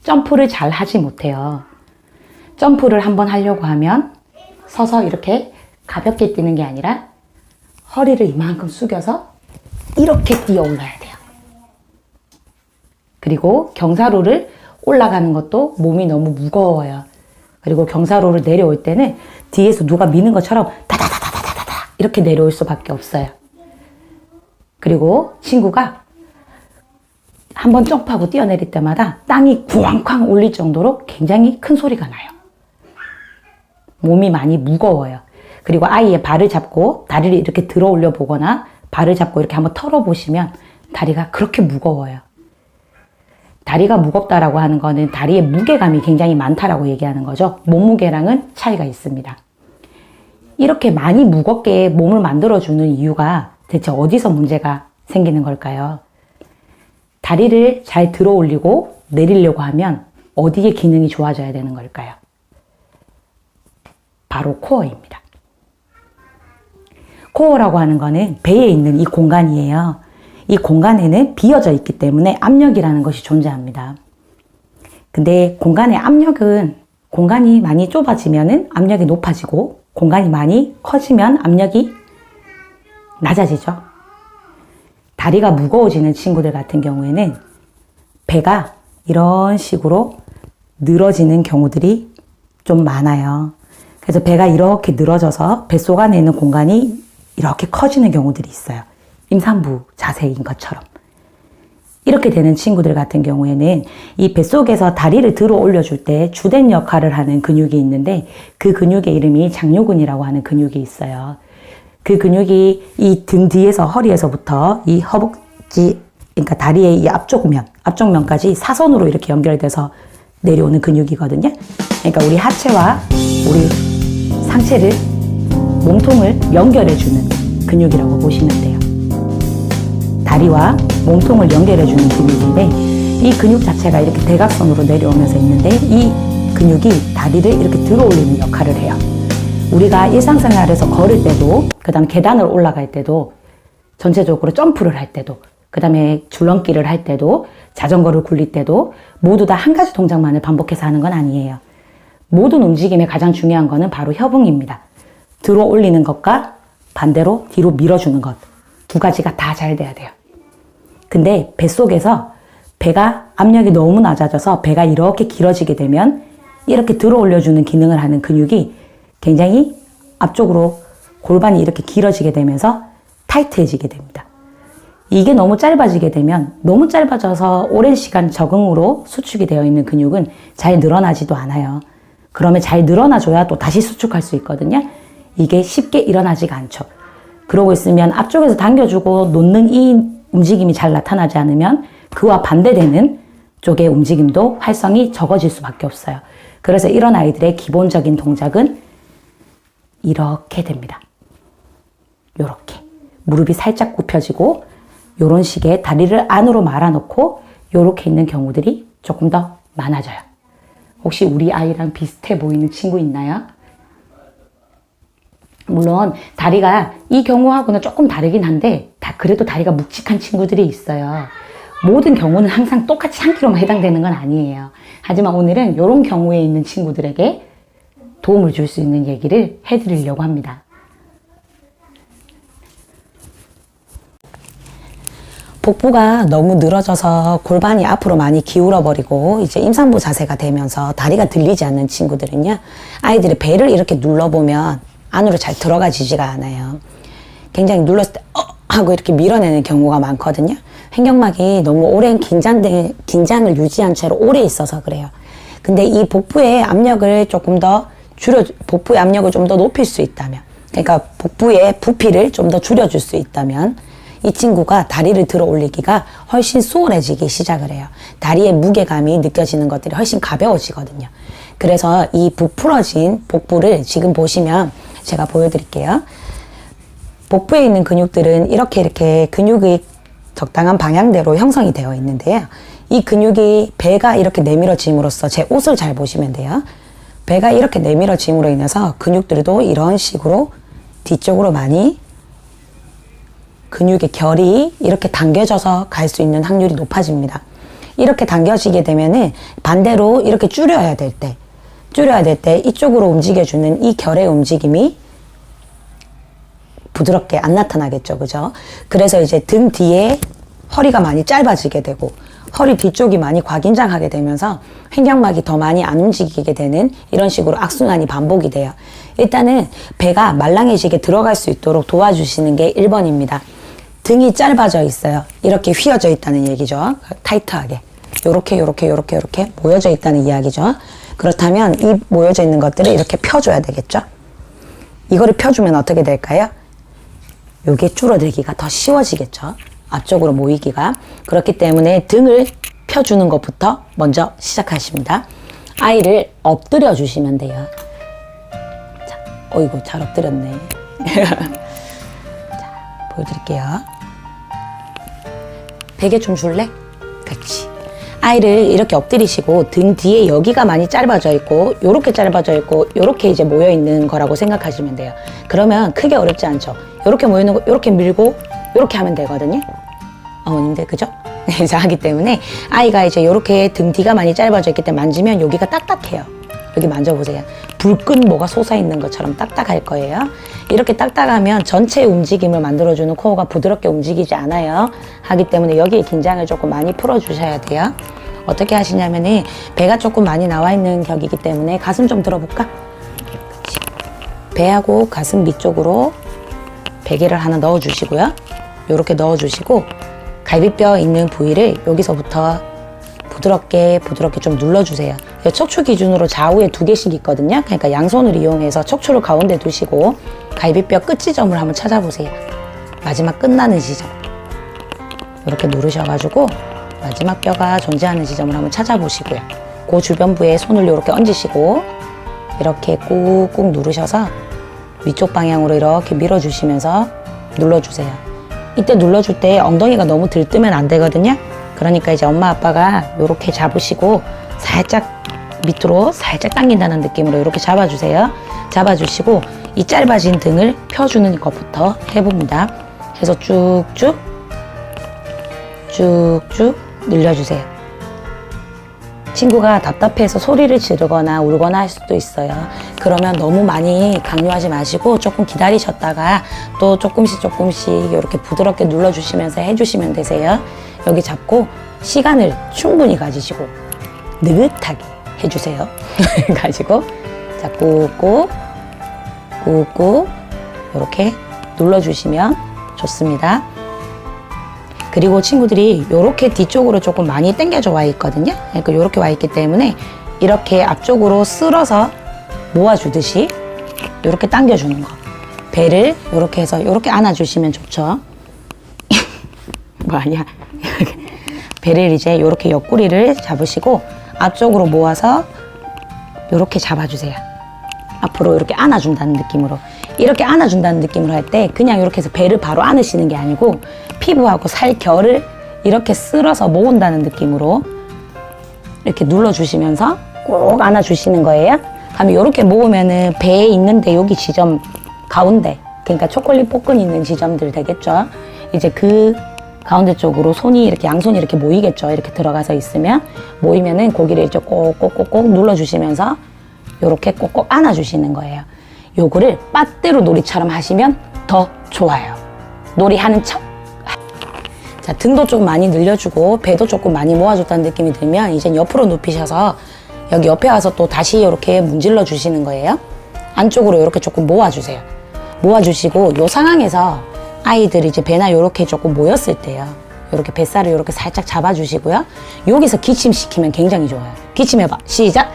점프를 잘 하지 못해요. 점프를 한번 하려고 하면 서서 이렇게 가볍게 뛰는 게 아니라 허리를 이만큼 숙여서 이렇게 뛰어 올라야 돼요. 그리고 경사로를 올라가는 것도 몸이 너무 무거워요. 그리고 경사로를 내려올 때는 뒤에서 누가 미는 것처럼 다다다다다다다 이렇게 내려올 수밖에 없어요. 그리고 친구가 한번 점프하고 뛰어내릴 때마다 땅이 쿵쾅 울릴 정도로 굉장히 큰 소리가 나요. 몸이 많이 무거워요. 그리고 아이의 발을 잡고 다리를 이렇게 들어 올려 보거나 발을 잡고 이렇게 한번 털어 보시면 다리가 그렇게 무거워요. 다리가 무겁다라고 하는 거는 다리의 무게감이 굉장히 많다라고 얘기하는 거죠. 몸무게랑은 차이가 있습니다. 이렇게 많이 무겁게 몸을 만들어주는 이유가 대체 어디서 문제가 생기는 걸까요? 다리를 잘 들어 올리고 내리려고 하면 어디에 기능이 좋아져야 되는 걸까요? 바로 코어입니다. 코어라고 하는 거는 배에 있는 이 공간이에요. 이 공간에는 비어져 있기 때문에 압력이라는 것이 존재합니다. 근데 공간의 압력은 공간이 많이 좁아지면 압력이 높아지고 공간이 많이 커지면 압력이 낮아지죠. 다리가 무거워지는 친구들 같은 경우에는 배가 이런 식으로 늘어지는 경우들이 좀 많아요. 그래서 배가 이렇게 늘어져서 뱃속 안에 있는 공간이 이렇게 커지는 경우들이 있어요. 임산부 자세인 것처럼. 이렇게 되는 친구들 같은 경우에는 이 뱃속에서 다리를 들어 올려줄 때 주된 역할을 하는 근육이 있는데 그 근육의 이름이 장요근이라고 하는 근육이 있어요. 그 근육이 이 등 뒤에서 허리에서부터 이 허벅지, 그러니까 다리의 이 앞쪽면까지 사선으로 이렇게 연결돼서 내려오는 근육이거든요. 그러니까 우리 하체와 우리 상체를, 몸통을 연결해주는 근육이라고 보시면 돼요. 다리와 몸통을 연결해주는 근육인데 이 근육 자체가 이렇게 대각선으로 내려오면서 있는데 이 근육이 다리를 이렇게 들어 올리는 역할을 해요. 우리가 일상생활에서 걸을 때도, 그 다음에 계단을 올라갈 때도, 전체적으로 점프를 할 때도, 그 다음에 줄넘기를 할 때도, 자전거를 굴릴 때도 모두 다 한 가지 동작만을 반복해서 하는 건 아니에요. 모든 움직임의 가장 중요한 거는 바로 협응입니다. 들어 올리는 것과 반대로 뒤로 밀어주는 것. 두 가지가 다 잘 돼야 돼요. 근데 뱃속에서 배가 압력이 너무 낮아져서 배가 이렇게 길어지게 되면 이렇게 들어 올려주는 기능을 하는 근육이 굉장히 앞쪽으로 골반이 이렇게 길어지게 되면서 타이트해지게 됩니다. 이게 너무 짧아지게 되면 너무 짧아져서 오랜 시간 적응으로 수축이 되어 있는 근육은 잘 늘어나지도 않아요. 그러면 잘 늘어나줘야 또 다시 수축할 수 있거든요. 이게 쉽게 일어나지가 않죠. 그러고 있으면 앞쪽에서 당겨주고 놓는 이 움직임이 잘 나타나지 않으면 그와 반대되는 쪽의 움직임도 활성이 적어질 수밖에 없어요. 그래서 이런 아이들의 기본적인 동작은 이렇게 됩니다. 요렇게 무릎이 살짝 굽혀지고 요런 식의 다리를 안으로 말아놓고 요렇게 있는 경우들이 조금 더 많아져요. 혹시 우리 아이랑 비슷해 보이는 친구 있나요? 물론 다리가 이 경우하고는 조금 다르긴 한데 그래도 다리가 묵직한 친구들이 있어요. 모든 경우는 항상 똑같이 한 킬로만 해당되는 건 아니에요. 하지만 오늘은 이런 경우에 있는 친구들에게 도움을 줄 수 있는 얘기를 해드리려고 합니다. 복부가 너무 늘어져서 골반이 앞으로 많이 기울어 버리고 이제 임산부 자세가 되면서 다리가 들리지 않는 친구들은요, 아이들의 배를 이렇게 눌러보면 안으로 잘 들어가지지가 않아요. 굉장히 눌렀을 때 하고 이렇게 밀어내는 경우가 많거든요. 횡격막이 너무 오랜 긴장을 유지한 채로 오래 있어서 그래요. 근데 이 복부의 압력을 조금 더 복부의 압력을 좀 더 높일 수 있다면, 그러니까 복부의 부피를 좀 더 줄여줄 수 있다면 이 친구가 다리를 들어 올리기가 훨씬 수월해지기 시작을 해요. 다리의 무게감이 느껴지는 것들이 훨씬 가벼워지거든요. 그래서 이 부풀어진 복부를 지금 보시면 제가 보여드릴게요. 복부에 있는 근육들은 이렇게 근육이 적당한 방향대로 형성이 되어 있는데요. 이 근육이 배가 이렇게 내밀어짐으로써 제 옷을 잘 보시면 돼요. 배가 이렇게 내밀어짐으로 인해서 근육들도 이런 식으로 뒤쪽으로 많이 근육의 결이 이렇게 당겨져서 갈 수 있는 확률이 높아집니다. 이렇게 당겨지게 되면은 반대로 이렇게 줄여야 될 때 이쪽으로 움직여주는 이 결의 움직임이 부드럽게 안 나타나겠죠. 그죠? 그래서 이제 등 뒤에 허리가 많이 짧아지게 되고 허리 뒤쪽이 많이 과긴장하게 되면서 횡격막이 더 많이 안 움직이게 되는 이런 식으로 악순환이 반복이 돼요. 일단은 배가 말랑해지게 들어갈 수 있도록 도와주시는 게 1번입니다. 등이 짧아져 있어요. 이렇게 휘어져 있다는 얘기죠. 타이트하게. 요렇게 모여져 있다는 이야기죠. 그렇다면 이 모여져 있는 것들을 이렇게 펴줘야 되겠죠. 이거를 펴주면 어떻게 될까요? 요게 줄어들기가 더 쉬워지겠죠. 앞쪽으로 모이기가. 그렇기 때문에 등을 펴주는 것부터 먼저 시작하십니다. 아이를 엎드려 주시면 돼요. 자, 어이구, 잘 엎드렸네. 자, 보여드릴게요. 베개 좀 줄래? 그렇지. 아이를 이렇게 엎드리시고 등 뒤에 여기가 많이 짧아져 있고 요렇게 짧아져 있고 요렇게 이제 모여 있는 거라고 생각하시면 돼요. 그러면 크게 어렵지 않죠. 요렇게 모여 있는 거 요렇게 밀고 요렇게 하면 되거든요. 어머님들 그죠? 자, 하기 때문에 아이가 이제 요렇게 등 뒤가 많이 짧아져 있기 때문에 만지면 여기가 딱딱해요. 여기 만져보세요. 불끈 뭐가 솟아있는 것처럼 딱딱할 거예요. 이렇게 딱딱하면 전체 움직임을 만들어주는 코어가 부드럽게 움직이지 않아요. 하기 때문에 여기에 긴장을 조금 많이 풀어주셔야 돼요. 어떻게 하시냐면은 배가 조금 많이 나와 있는 격이기 때문에 가슴 좀 들어볼까? 그치. 배하고 가슴 밑쪽으로 베개를 하나 넣어주시고요. 요렇게 넣어주시고 갈비뼈 있는 부위를 여기서부터 부드럽게 좀 눌러주세요. 척추 기준으로 좌우에 2개씩 있거든요. 그러니까 양손을 이용해서 척추를 가운데 두시고 갈비뼈 끝 지점을 한번 찾아보세요. 마지막 끝나는 지점. 이렇게 누르셔가지고 마지막 뼈가 존재하는 지점을 한번 찾아보시고요. 그 주변부에 손을 이렇게 얹으시고 이렇게 꾹꾹 누르셔서 위쪽 방향으로 이렇게 밀어주시면서 눌러주세요. 이때 눌러줄 때 엉덩이가 너무 들뜨면 안 되거든요. 그러니까 이제 엄마 아빠가 이렇게 잡으시고 살짝 밑으로 살짝 당긴다는 느낌으로 이렇게 잡아주세요. 잡아주시고 이 짧아진 등을 펴주는 것부터 해봅니다. 해서 쭉쭉 늘려주세요. 친구가 답답해서 소리를 지르거나 울거나 할 수도 있어요. 그러면 너무 많이 강요하지 마시고 조금 기다리셨다가 또 조금씩 이렇게 부드럽게 눌러주시면서 해주시면 되세요. 여기 잡고 시간을 충분히 가지시고 느긋하게 해주세요. 가지고 자 꾹꾹 이렇게 눌러주시면 좋습니다. 그리고 친구들이 이렇게 뒤쪽으로 조금 많이 당겨져 와 있거든요. 그러니까 이렇게 와 있기 때문에 이렇게 앞쪽으로 쓸어서 모아주듯이 이렇게 당겨주는 거. 배를 이렇게 해서 이렇게 안아주시면 좋죠. 뭐 아니야. 배를 이제 이렇게 옆구리를 잡으시고 앞쪽으로 모아서 이렇게 잡아주세요. 앞으로 이렇게 안아준다는 느낌으로. 이렇게 안아준다는 느낌으로 할 때 그냥 이렇게 해서 배를 바로 안으시는 게 아니고 피부하고 살결을 이렇게 쓸어서 모은다는 느낌으로 이렇게 눌러주시면서 꼭 안아주시는 거예요. 그러면 이렇게 모으면은 배에 있는데 여기 지점 가운데, 그러니까 초콜릿 복근 있는 지점들 되겠죠. 이제 그 가운데 쪽으로 손이 이렇게 양손이 이렇게 모이겠죠. 이렇게 들어가서 있으면 모이면은 고기를 이제 꼭꼭꼭꼭 눌러주시면서 이렇게 꼭꼭 안아주시는 거예요. 요거를 빠떼로 놀이처럼 하시면 더 좋아요. 놀이하는 척. 자, 등도 좀 많이 늘려주고 배도 조금 많이 모아줬다는 느낌이 들면 이제 옆으로 눕히셔서 여기 옆에 와서 또 다시 이렇게 문질러 주시는 거예요. 안쪽으로 이렇게 조금 모아주세요. 모아주시고 요 상황에서 아이들이 이제 배나 요렇게 조금 모였을 때요. 요렇게 뱃살을 요렇게 살짝 잡아주시고요. 여기서 기침시키면 굉장히 좋아요. 기침해봐. 시작.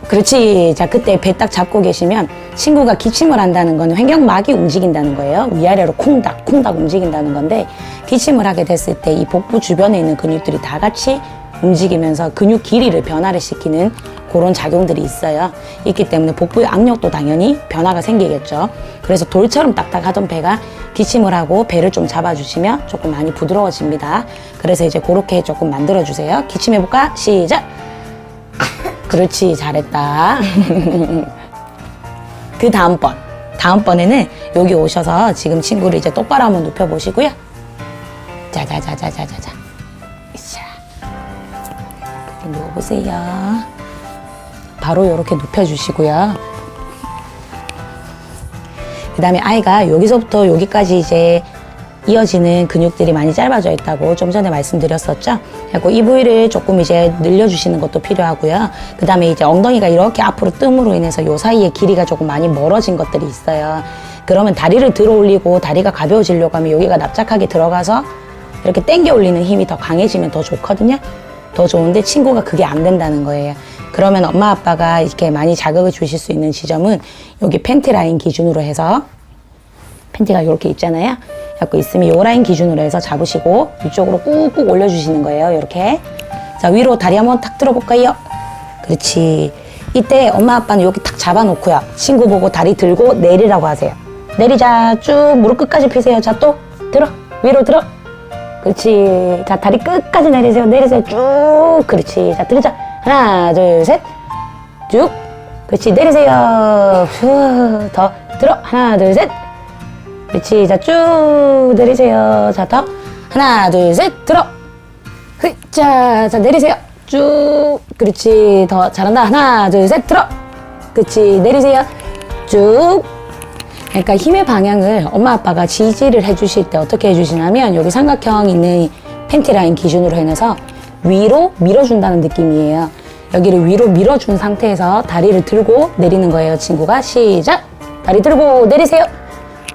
그렇지. 자, 그때 배 딱 잡고 계시면 친구가 기침을 한다는 건 횡격막이 움직인다는 거예요. 위아래로 콩닥 움직인다는 건데 기침을 하게 됐을 때 이 복부 주변에 있는 근육들이 다 같이 움직이면서 근육 길이를 변화를 시키는 그런 작용들이 있어요. 있기 때문에 복부의 악력도 당연히 변화가 생기겠죠. 그래서 돌처럼 딱딱하던 배가 기침을 하고 배를 좀 잡아주시면 조금 많이 부드러워집니다. 그래서 이제 그렇게 조금 만들어주세요. 기침해볼까? 시작! 그렇지, 잘했다. 그 다음번에는 여기 오셔서 지금 친구를 이제 똑바로 한번 눕혀보시고요. 자자자자자자자. 이렇게 누워보세요. 바로 이렇게 눕혀주시고요. 그 다음에 아이가 여기서부터 여기까지 이제 이어지는 근육들이 많이 짧아져 있다고 좀 전에 말씀드렸었죠. 그리고 이 부위를 조금 이제 늘려주시는 것도 필요하고요. 그 다음에 이제 엉덩이가 이렇게 앞으로 뜸으로 인해서 요 사이에 길이가 조금 많이 멀어진 것들이 있어요. 그러면 다리를 들어 올리고 다리가 가벼워지려고 하면 여기가 납작하게 들어가서 이렇게 당겨 올리는 힘이 더 강해지면 더 좋거든요. 더 좋은데 친구가 그게 안 된다는 거예요. 그러면 엄마 아빠가 이렇게 많이 자극을 주실 수 있는 지점은 여기 팬티 라인 기준으로 해서 팬티가 이렇게 있잖아요. 갖고 있으면 요 라인 기준으로 해서 잡으시고 이쪽으로 꾹꾹 올려주시는 거예요. 이렇게. 자, 위로 다리 한번 탁 들어볼까요? 그렇지. 이때 엄마 아빠는 여기 탁 잡아놓고요. 친구 보고 다리 들고 내리라고 하세요. 내리자. 쭉 무릎 끝까지 펴세요. 자, 또 들어. 위로 들어. 그렇지. 자, 다리 끝까지 내리세요. 내리세요. 쭉. 그렇지. 자, 들자. 하나, 둘, 셋. 쭉. 그렇지. 내리세요. 후. 더 들어. 하나, 둘, 셋. 그렇지. 자, 쭉 내리세요. 자, 더. 하나, 둘, 셋. 들어. 자, 내리세요. 쭉. 그렇지. 더 잘한다. 하나, 둘, 셋. 들어. 그렇지. 내리세요. 쭉. 그러니까 힘의 방향을 엄마 아빠가 지지를 해주실 때 어떻게 해주시냐면 여기 삼각형 있는 팬티 라인 기준으로 해서 위로 밀어준다는 느낌이에요. 여기를 위로 밀어준 상태에서 다리를 들고 내리는 거예요. 친구가. 시작. 다리 들고 내리세요.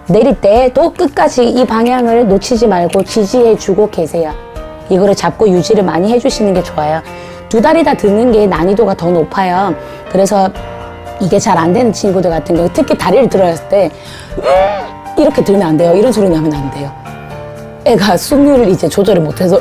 내릴 때 또 끝까지 이 방향을 놓치지 말고 지지해주고 계세요. 이거를 잡고 유지를 많이 해주시는 게 좋아요. 두 다리 다 드는 게 난이도가 더 높아요. 그래서 이게 잘 안 되는 친구들 같은 경우 특히 다리를 들어야 했을 때 이렇게 들면 안 돼요. 이런 소리 나면 안 돼요. 애가 숨을 이제 조절을 못해서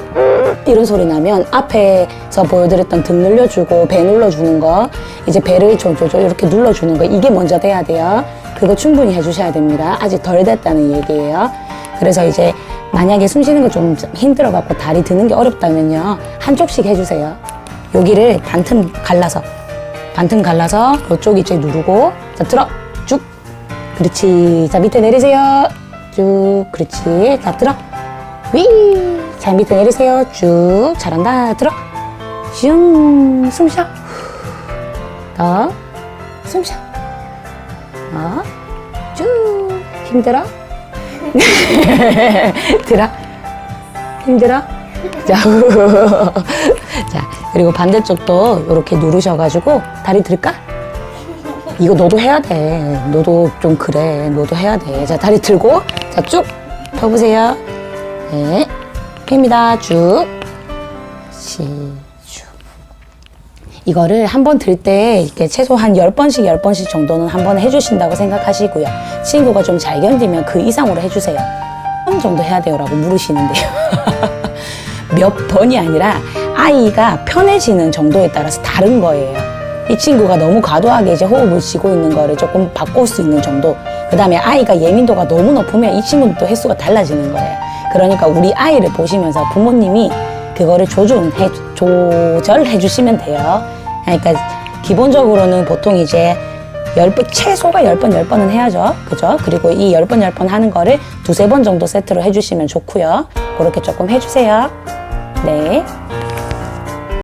이런 소리 나면 앞에서 보여드렸던 등 늘려주고 배 눌러주는 거 이제 배를 조조조 이렇게 눌러주는 거 이게 먼저 돼야 돼요. 그거 충분히 해주셔야 됩니다. 아직 덜 됐다는 얘기예요. 그래서 이제 만약에 숨 쉬는 거 좀 힘들어갖고 다리 드는 게 어렵다면요. 한쪽씩 해주세요. 여기를 반틈 갈라서 이쪽 이제 누르고 자 들어 쭉 그렇지. 자 밑에 내리세요. 쭉 그렇지. 자 들어 위. 자 밑에 내리세요. 쭉 잘한다. 들어 슝 숨 쉬어. 더 숨 쉬어. 쭉 힘들어? 들어? 힘들어? 자, 자 그리고 반대쪽도 이렇게 누르셔가지고 다리 들까? 이거 너도 해야 돼. 너도 좀 그래. 너도 해야 돼. 자 다리 들고 자 쭉 펴보세요. 네, 펴입니다. 쭉. 이거를 한 번 들 때 이렇게 최소한 10번씩 정도는 한 번에 해주신다고 생각하시고요. 친구가 좀 잘 견디면 그 이상으로 해주세요. 몇 번 정도 해야 돼요? 라고 물으시는데요. 몇 번이 아니라 아이가 편해지는 정도에 따라서 다른 거예요. 이 친구가 너무 과도하게 이제 호흡을 쉬고 있는 거를 조금 바꿀 수 있는 정도. 그 다음에 아이가 예민도가 너무 높으면 이 친구는 또 횟수가 달라지는 거예요. 그러니까 우리 아이를 보시면서 부모님이 그거를 조절해 주시면 돼요. 그러니까 기본적으로는 보통 이제 10번, 최소가 10번은 해야죠. 그죠? 그리고 이 10번 하는 거를 2-3번 정도 세트로 해주시면 좋고요. 그렇게 조금 해주세요. 네.